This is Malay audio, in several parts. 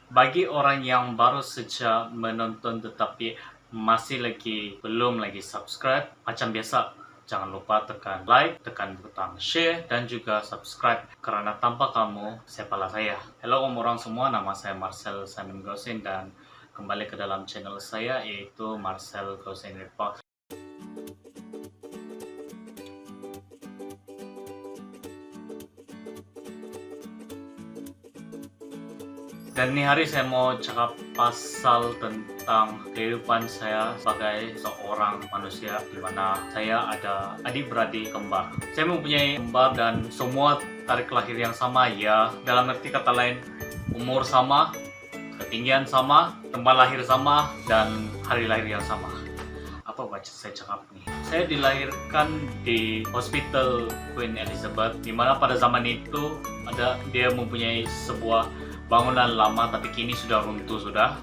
Bagi orang yang baru saja menonton tetapi masih belum subscribe, macam biasa, jangan lupa tekan like, tekan butang share, dan juga subscribe. Karena tanpa kamu, siapalah saya. Halo orang semua, nama saya Marcel Simon Gosin dan kembali ke dalam channel saya yaitu Marcel Gosin Report. Dan ini hari saya mau cakap pasal tentang kehidupan saya sebagai seorang manusia, di mana saya ada adik-beradik kembar. Saya mempunyai kembar dan semua tarikh lahir yang sama, ya, dalam arti kata lain, umur sama, ketinggian sama, tempat lahir sama, dan hari lahir yang sama. Apa baca saya cakap nih? Saya dilahirkan di Hospital Queen Elizabeth, di mana pada zaman itu dia mempunyai sebuah bangunan lama tapi kini sudah runtuh sudah.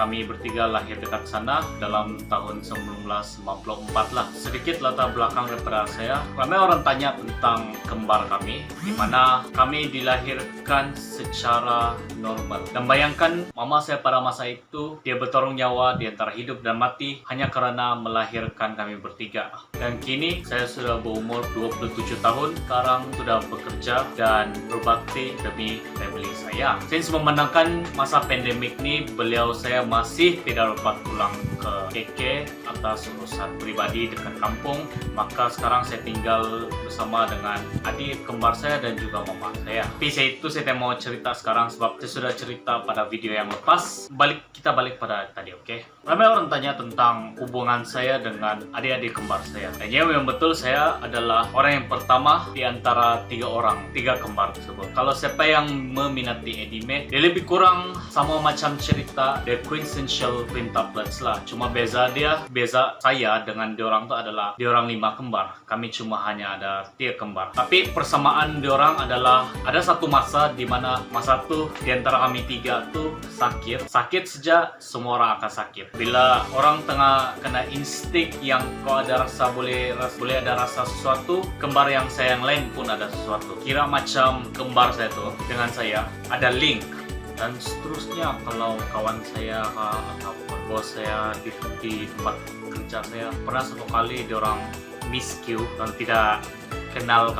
Kami bertiga lahir dekat sana dalam tahun 1954 lah. Sedikit latar belakang daripada saya. Ramai orang tanya tentang kembar kami, di mana kami dilahirkan secara normal. Dan bayangkan mama saya pada masa itu dia bertarung nyawa di antara hidup dan mati hanya karena melahirkan kami bertiga. Dan kini saya sudah berumur 27 tahun, sekarang sudah bekerja dan berbakti demi family saya. Since memenangkan masa pandemik ini, beliau saya masih tidak dapat pulang ke KK atas urusan pribadi dekat kampung. Maka sekarang saya tinggal bersama dengan adik kembar saya dan juga mama saya. Tapi saya mau cerita sekarang sebab saya sudah cerita pada video yang lepas. Kita balik pada tadi, oke? Ramai orang tanya tentang hubungan saya dengan adik-adik kembar saya. Dan yang betul, saya adalah orang yang pertama di antara tiga kembar tersebut. Kalau siapa yang meminati anime, dia lebih kurang sama macam cerita The Quintessential Quintuplets lah. Cuma beza saya dengan diorang itu adalah diorang 5 kembar. Kami cuma hanya ada 3 kembar. Tapi persamaan diorang adalah ada satu masa di mana masa itu di antara kami 3 tuh sakit. Sakit saja semua orang akan sakit. Bila orang tengah kena insting yang kau ada rasa boleh ada rasa sesuatu, kembar yang saya yang lain pun ada sesuatu. Kira macam kembar saya tuh dengan saya ada link. Dan seterusnya kalau kawan saya atau bos saya di tempat kerja saya pernah satu kali diorang miscue dan tidak kenal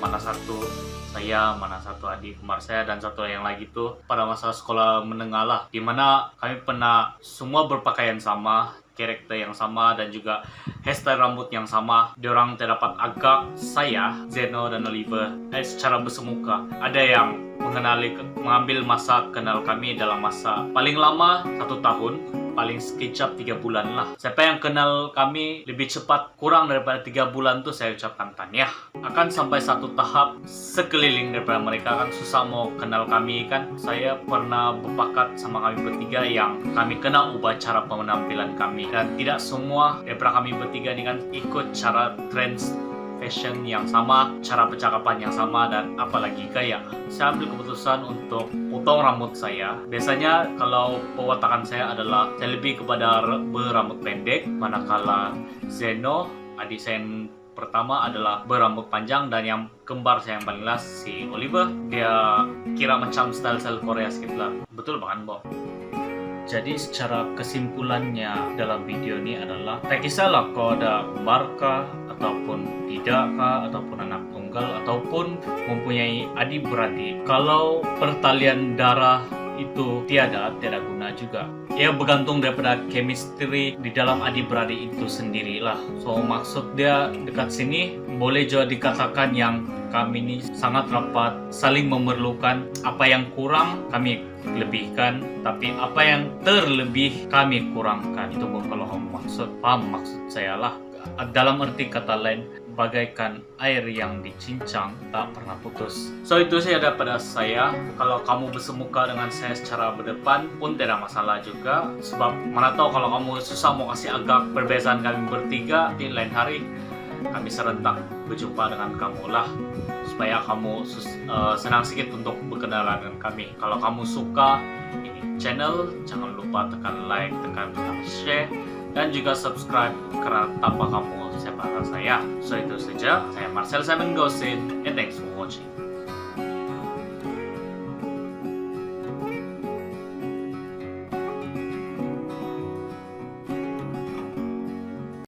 mana satu saya, mana satu adik kembar saya, dan satu yang lagi tuh pada masa sekolah menengah lah, dimana kami pernah semua berpakaian sama, karakter yang sama, dan juga hairstyle rambut yang sama. Diorang terdapat agak saya, Zeno dan Oliver secara bersemuka. Ada yang mengambil masa kenal kami dalam masa paling lama 1 tahun, paling sekejap 3 bulan lah. Siapa yang kenal kami lebih cepat kurang daripada 3 bulan tuh saya ucapkan tahniah. Akan sampai satu tahap sekeliling daripada mereka kan susah mau kenal kami kan. Saya pernah berpakat sama kami bertiga yang kami kena ubah cara penampilan kami, dan tidak semua daripada kami bertiga ini kan ikut cara trends fashion yang sama, cara percakapan yang sama, dan apalagi gaya. Saya ambil keputusan untuk potong rambut saya. Biasanya kalau pewatakan saya adalah saya lebih kepada berambut pendek, manakala Zeno, adik saya yang pertama, adalah berambut panjang, dan yang kembar saya yang paling last, si Oliver, dia kira macam style Korea sedikit lah. Betul bukan, Bo? Jadi secara kesimpulannya dalam video ini adalah tak kisahlah kau ada kembar kah, ataupun tidak kah, ataupun anak tunggal, ataupun mempunyai adik-beradik. Kalau pertalian darah itu tiada guna juga. Ya bergantung daripada chemistry di dalam adik-beradik itu sendirilah. So maksud dia dekat sini boleh juga dikatakan yang kami ini sangat rapat, saling memerlukan. Apa yang kurang kami lebihkan, tapi apa yang terlebih kami kurangkan. Itu kalau kamu paham maksud saya lah. Dalam arti kata lain, bagaikan air yang dicincang tak pernah putus. So itu saja daripada saya. Kalau kamu bersemuka dengan saya secara berdepan pun tidak masalah juga, sebab mana tahu kalau kamu susah mau kasih agak perbezaan kami bertiga, di lain hari kami serentak berjumpa dengan kamu lah, supaya kamu senang sedikit untuk berkenalan dengan kami. Kalau kamu suka ini channel, jangan lupa tekan like, tekan share, dan juga subscribe, karena tanpa kamu siapa saya. So itu saja, saya Marcel Simon Gosin, and thanks for watching.